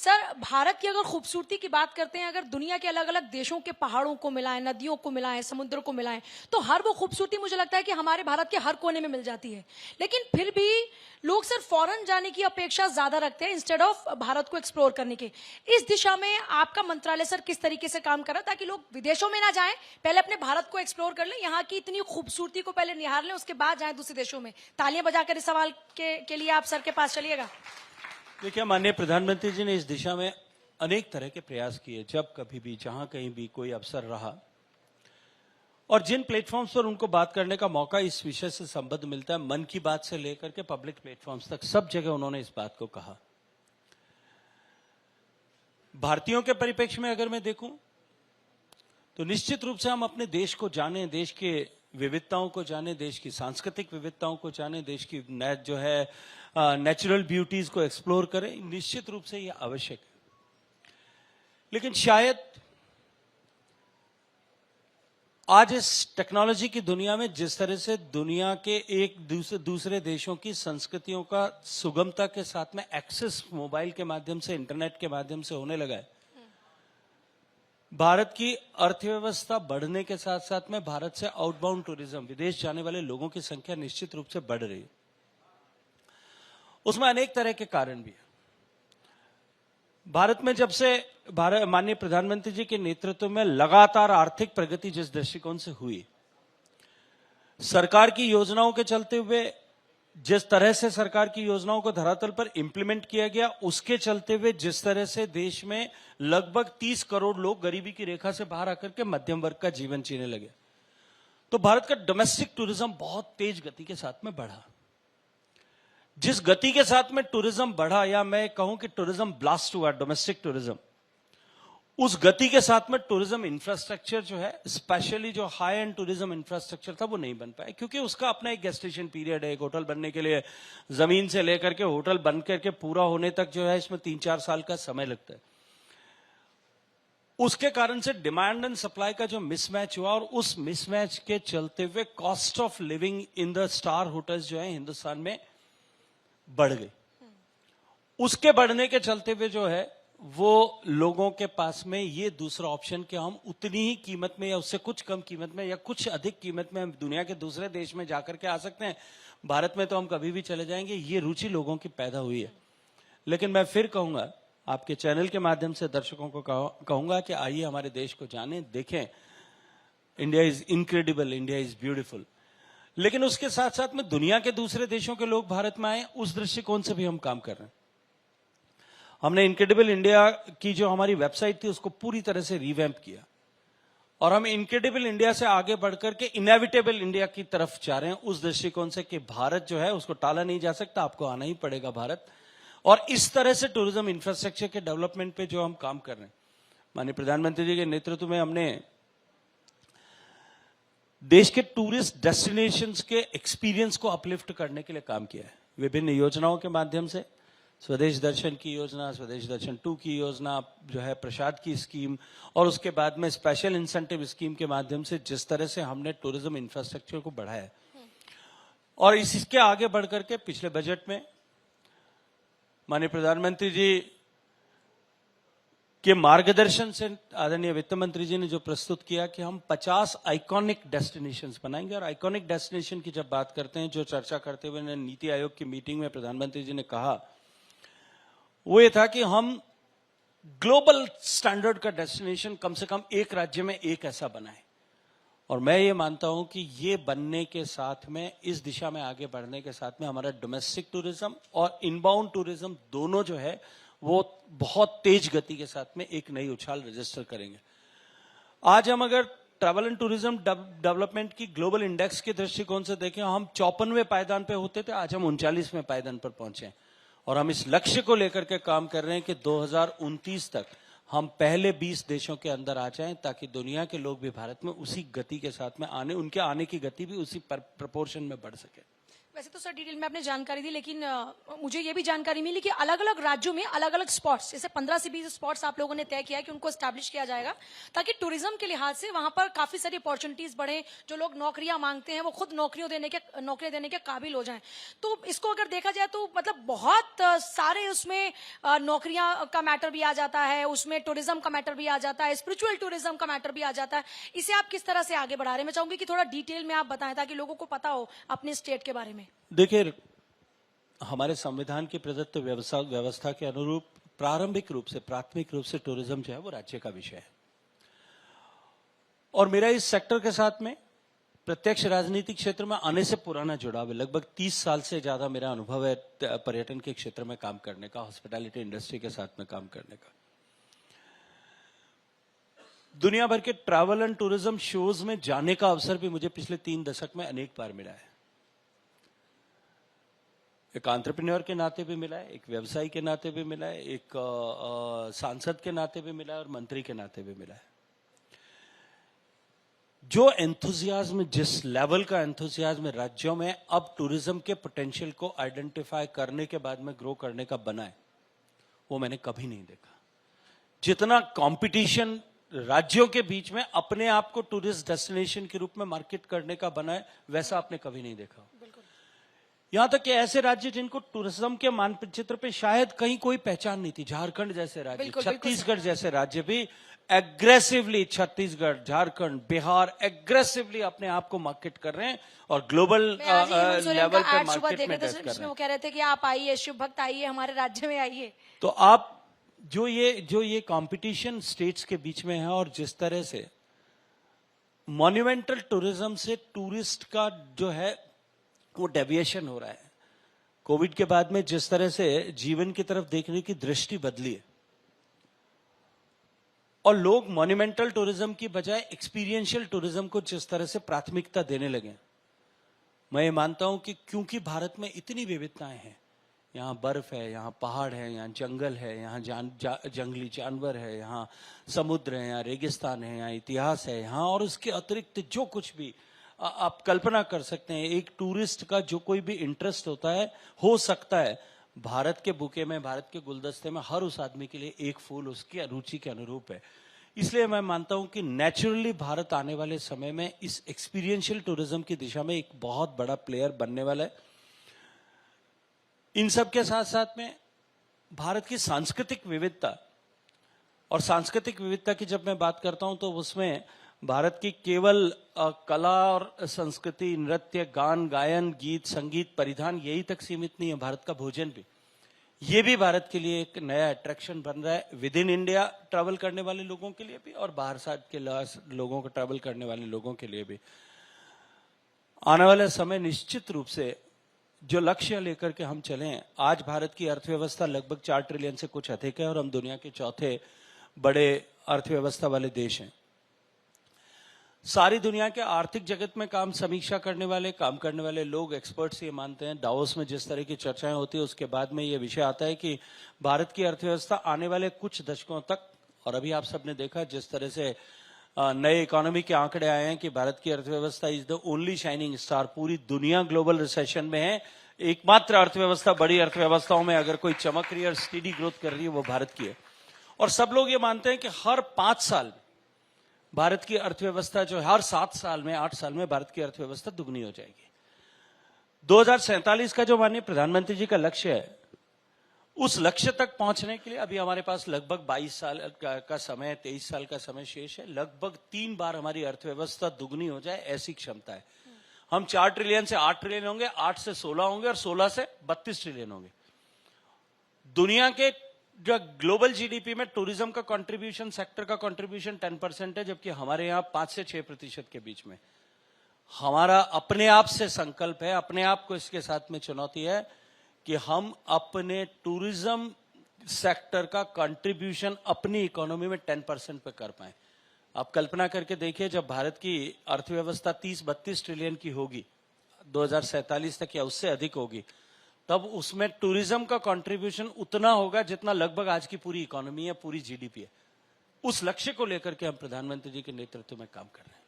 Sir, Bharat की अगर खूबसूरती की बात करते हैं, अगर दुनिया के अलग अलग देशों के पहाड़ों को मिलाएं, नदियों को मिलाएं, समुद्र को मिलाएं, तो हर वो खूबसूरती मुझे लगता है कि हमारे भारत के हर कोने में मिल जाती है। लेकिन फिर भी लोग सर फॉरेन जाने की अपेक्षा ज्यादा रखते हैं इंस्टेड ऑफ भारत को एक्सप्लोर करने के। इस दिशा में आपका मंत्रालय सर किस तरीके से काम कर रहा है ताकि लोग विदेशों में ना जाएं, पहले अपने भारत को एक्सप्लोर कर लें, यहाँ की इतनी खूबसूरती को पहले निहार लें, उसके बाद जाएं दूसरे देशों में। तालियां बजाकर इस सवाल के लिए आप सर के पास चलिएगा। देखिए, माननीय प्रधानमंत्री जी ने इस दिशा में अनेक तरह के प्रयास किए। जब कभी भी जहां कहीं भी कोई अवसर रहा और जिन प्लेटफॉर्म्स पर उनको बात करने का मौका इस विषय से संबंध मिलता है, मन की बात से लेकर के पब्लिक प्लेटफॉर्म्स तक, सब जगह उन्होंने इस बात को कहा। भारतीयों के परिप्रेक्ष्य में अगर मैं देखूं तो निश्चित रूप से हम अपने देश को जानें, देश के विविधताओं को जानें, देश की सांस्कृतिक विविधताओं को जानें, देश की जो है नेचुरल ब्यूटीज को एक्सप्लोर करें, निश्चित रूप से यह आवश्यक है। लेकिन शायद आज इस टेक्नोलॉजी की दुनिया में जिस तरह से दुनिया के एक दूसरे देशों की संस्कृतियों का सुगमता के साथ में एक्सेस मोबाइल के माध्यम से, इंटरनेट के माध्यम से होने लगा है, भारत की अर्थव्यवस्था बढ़ने के साथ साथ में भारत से आउटबाउंड टूरिज्म, विदेश जाने वाले लोगों की संख्या निश्चित रूप से बढ़ रही है। उसमें अनेक तरह के कारण भी है। भारत में जब से माननीय प्रधानमंत्री जी के नेतृत्व में लगातार आर्थिक प्रगति जिस दृष्टिकोण से हुई, सरकार की योजनाओं के चलते हुए, जिस तरह से सरकार की योजनाओं को धरातल पर इंप्लीमेंट किया गया, उसके चलते हुए जिस तरह से देश में लगभग 30 करोड़ लोग गरीबी की रेखा से बाहर आकर के मध्यम वर्ग का जीवन जीने लगे, तो भारत का डोमेस्टिक टूरिज्म बहुत तेज गति के साथ में बढ़ा। जिस गति के साथ में टूरिज्म बढ़ा, या मैं कहूं कि टूरिज्म ब्लास्ट हुआ, डोमेस्टिक टूरिज्म, उस गति के साथ में टूरिज्म इंफ्रास्ट्रक्चर जो है, स्पेशली जो हाई एंड टूरिज्म इंफ्रास्ट्रक्चर था, वो नहीं बन पाया, क्योंकि उसका अपना एक गेस्टेशन पीरियड है। एक होटल बनने के लिए जमीन से लेकर के होटल बन करके पूरा होने तक जो है, इसमें 3-4 साल का समय लगता है। उसके कारण से डिमांड एंड सप्लाई का जो मिसमैच हुआ, और उस मिसमैच के चलते हुए cost of living in the star hotels जो है हिंदुस्तान में बढ़ गई। उसके बढ़ने के चलते हुए जो है, वो लोगों के पास में ये दूसरा ऑप्शन कि हम उतनी ही कीमत में या उससे कुछ कम कीमत में या कुछ अधिक कीमत में हम दुनिया के दूसरे देश में जाकर के आ सकते हैं, भारत में तो हम कभी भी चले जाएंगे, ये रुचि लोगों की पैदा हुई है। लेकिन मैं फिर कहूंगा, आपके चैनल के माध्यम से दर्शकों को कहूंगा कि आइए हमारे देश को जानें, देखें। India is incredible, India is beautiful. लेकिन उसके साथ साथ में दुनिया के दूसरे देशों के लोग भारत में आए, उस दृष्टिकोण से भी हम काम कर रहे हैं। हमने इनक्रेडिबल इंडिया की जो हमारी वेबसाइट थी, उसको पूरी तरह से रिवैम्प किया, और हम इनक्रेडिबल इंडिया से आगे बढ़कर के इनएविटेबल इंडिया की तरफ जा रहे हैं, उस दृष्टिकोण से कि भारत जो है उसको टाला नहीं जा सकता, आपको आना ही पड़ेगा भारत। और इस तरह से टूरिज्म इंफ्रास्ट्रक्चर के डेवलपमेंट पे जो हम काम कर रहे हैं, माननीय प्रधानमंत्री जी के नेतृत्व में हमने देश के टूरिस्ट डेस्टिनेशंस के एक्सपीरियंस को अपलिफ्ट करने के लिए काम किया है, विभिन्न योजनाओं के माध्यम से। स्वदेश दर्शन की योजना, स्वदेश दर्शन 2 की योजना जो है, प्रसाद की स्कीम, और उसके बाद में स्पेशल इंसेंटिव स्कीम के माध्यम से जिस तरह से हमने टूरिज्म इंफ्रास्ट्रक्चर को बढ़ाया है। और इसके आगे बढ़कर के पिछले बजट में माननीय प्रधानमंत्री जी के मार्गदर्शन से आदरणीय वित्त मंत्री जी ने जो प्रस्तुत किया कि हम 50 आइकॉनिक डेस्टिनेशंस बनाएंगे। और आइकॉनिक डेस्टिनेशन की जब बात करते हैं, जो चर्चा करते हुए नीति आयोग की मीटिंग में प्रधानमंत्री जी ने कहा, वो ये था कि हम ग्लोबल स्टैंडर्ड का डेस्टिनेशन कम से कम एक राज्य में एक ऐसा बनाए। और मैं ये मानता हूं कि ये बनने के साथ में, इस दिशा में आगे बढ़ने के साथ में, हमारा डोमेस्टिक टूरिज्म और इनबाउंड टूरिज्म दोनों जो है वो बहुत तेज गति के साथ में एक नई उछाल रजिस्टर करेंगे। आज हम अगर ट्रैवल एंड टूरिज्म डेवलपमेंट की ग्लोबल इंडेक्स के दृष्टिकोण से देखें, हम 54वें पायदान पे होते थे, आज हम 39वें पायदान पर पहुंचे हैं। और हम इस लक्ष्य को लेकर के काम कर रहे हैं कि 2029 तक हम पहले 20 देशों के अंदर आ जाएं, ताकि दुनिया के लोग भी भारत में उसी गति के साथ में उनके आने की गति भी उसी प्रपोर्शन में बढ़ सके। वैसे तो सर डिटेल में आपने जानकारी दी, लेकिन मुझे ये भी जानकारी मिली कि अलग अलग राज्यों में अलग अलग स्पॉट्स, जैसे 15 से 20 स्पॉट्स आप लोगों ने तय किया कि उनको स्टैब्लिश किया जाएगा, ताकि टूरिज्म के लिहाज से वहां पर काफी सारी अपॉर्चुनिटीज बढ़े। जो लोग नौकरियां मांगते हैं वो खुद नौकरियां देने के काबिल हो जाएं। तो इसको अगर देखा जाए तो मतलब बहुत सारे उसमें नौकरियां का मैटर भी आ जाता है, उसमें टूरिज्म का मैटर भी आ जाता है, स्पिरिचुअल टूरिज्म का मैटर भी आ जाता है। इसे आप किस तरह से आगे बढ़ा रहे हैं? मैं चाहूंगी कि थोड़ा डिटेल में आप बताएं ताकि लोगों को पता हो अपने स्टेट के बारे में। देखिए, हमारे संविधान की प्रदत्त व्यवस्था के अनुरूप प्रारंभिक रूप से, प्राथमिक रूप से टूरिज्म जो है वो राज्य का विषय है। और मेरा इस सेक्टर के साथ में प्रत्यक्ष राजनीतिक क्षेत्र में आने से पुराना जुड़ाव है। लगभग 30 साल से ज्यादा मेरा अनुभव है पर्यटन के क्षेत्र में काम करने का, हॉस्पिटैलिटी इंडस्ट्री के साथ में काम करने का। दुनिया भर के ट्रैवल एंड टूरिज्म शोज में जाने का अवसर भी मुझे पिछले 3 दशक में अनेक बार मिला है। एक एंटरप्रेन्योर के नाते भी मिला है, एक व्यवसायी के नाते भी मिला है, एक सांसद के नाते भी मिला है और मंत्री के नाते भी मिला है। जो एंथुजियाज्म, जिस लेवल का एंथुजियाज्म राज्यों में अब टूरिज्म के पोटेंशियल को आइडेंटिफाई करने के बाद में ग्रो करने का बना है, वो मैंने कभी नहीं देखा। जितना कंपटीशन राज्यों के बीच में अपने आप को टूरिस्ट डेस्टिनेशन के रूप में मार्केट करने का बना है, वैसा आपने कभी नहीं देखा। यहां तक कि ऐसे राज्य जिनको टूरिज्म के मानचित्र पे शायद कहीं कोई पहचान नहीं थी, झारखंड जैसे राज्य, छत्तीसगढ़ जैसे राज्य भी एग्रेसिवली, छत्तीसगढ़, झारखंड, बिहार एग्रेसिवली अपने आप को मार्केट कर रहे हैं और ग्लोबल लेवल पे मार्केट में टेस्ट कर रहे हैं। वो कह रहे थे कि आप आइए, शिव भक्त आइए, हमारे राज्य में आइए। तो आप जो ये कंपटीशन स्टेट्स के बीच में है और जिस तरह से मॉन्यूमेंटल टूरिज्म से टूरिस्ट का जो है वो डेविएशन हो रहा है, कोविड के बाद में जिस तरह से जीवन की तरफ देखने की दृष्टि बदली है और लोग मॉन्यूमेंटल टूरिज्म की बजाय एक्सपीरियंशियल टूरिज्म को जिस तरह से प्राथमिकता देने लगे, मैं ये मानता हूं कि क्योंकि भारत में इतनी विविधताएं हैं, यहाँ बर्फ है, यहाँ पहाड़ है, यहाँ जंगल है, यहाँ जंगली जानवर है, यहाँ समुद्र है, यहाँ रेगिस्तान है, यहाँ इतिहास है, यहाँ और उसके अतिरिक्त जो कुछ भी आप कल्पना कर सकते हैं, एक टूरिस्ट का जो कोई भी इंटरेस्ट होता है, हो सकता है भारत के बुके में, भारत के गुलदस्ते में हर उस आदमी के लिए एक फूल उसकी रुचि के अनुरूप है। इसलिए मैं मानता हूं कि नेचुरली भारत आने वाले समय में इस एक्सपीरियंशियल टूरिज्म की दिशा में एक बहुत बड़ा प्लेयर बनने वाला है। इन सब के साथ साथ में भारत की सांस्कृतिक विविधता, और सांस्कृतिक विविधता की जब मैं बात करता हूं तो उसमें भारत की केवल कला और संस्कृति, नृत्य, गान, गायन, गीत, संगीत, परिधान यही तक सीमित नहीं है। भारत का भोजन भी, ये भी भारत के लिए एक नया अट्रैक्शन बन रहा है, विद इन इंडिया ट्रैवल करने वाले लोगों के लिए भी और बाहर साइड के लोगों को ट्रैवल करने वाले लोगों के लिए भी। आने वाला समय निश्चित रूप से जो लक्ष्य लेकर के हम चले, आज भारत की अर्थव्यवस्था लगभग 4 ट्रिलियन से कुछ अधिक है और हम दुनिया के चौथे बड़े अर्थव्यवस्था वाले देश हैं। सारी दुनिया के आर्थिक जगत में काम करने वाले लोग, एक्सपर्ट्स ये मानते हैं, दावोस में जिस तरह की चर्चाएं होती है उसके बाद में ये विषय आता है कि भारत की अर्थव्यवस्था आने वाले कुछ दशकों तक, और अभी आप सबने देखा जिस तरह से नए इकोनॉमी के आंकड़े आए हैं कि भारत की अर्थव्यवस्था is the only shining star, पूरी दुनिया ग्लोबल रिसेशन में है, एकमात्र अर्थव्यवस्था बड़ी अर्थव्यवस्थाओं में अगर कोई चमक रही है और स्टीडी ग्रोथ कर रही है वो भारत की है। और सब लोग ये मानते हैं कि हर 5 साल भारत की अर्थव्यवस्था जो है, हर 7 साल में, 8 साल में भारत की अर्थव्यवस्था दुगनी हो जाएगी। 2047 का जो माननीय प्रधानमंत्री जी का लक्ष्य है, उस लक्ष्य तक पहुंचने के लिए अभी हमारे पास लगभग 22 साल का समय, 23 साल का समय शेष है। लगभग 3 बार हमारी अर्थव्यवस्था दुगनी हो जाए ऐसी क्षमता है। हम 4 ट्रिलियन से 8 ट्रिलियन होंगे, 8 से 16 होंगे और 16 से 32 ट्रिलियन होंगे। दुनिया के जो ग्लोबल जीडीपी में टूरिज्म का कंट्रीब्यूशन, सेक्टर का कंट्रीब्यूशन 10% है, जबकि हमारे यहां 5 से 6% के बीच में। हमारा अपने आप से संकल्प है, अपने आप को इसके साथ में चुनौती है कि हम अपने टूरिज्म सेक्टर का कंट्रीब्यूशन अपनी इकोनॉमी में 10% पे कर पाए। आप कल्पना करके देखिए, जब भारत की अर्थव्यवस्था 30-32 ट्रिलियन की होगी 2047 तक या उससे अधिक होगी, तब उसमें टूरिज्म का कंट्रीब्यूशन उतना होगा जितना लगभग आज की पूरी इकोनॉमी है, पूरी जीडीपी है। उस लक्ष्य को लेकर के हम प्रधानमंत्री जी के नेतृत्व में काम कर रहे हैं।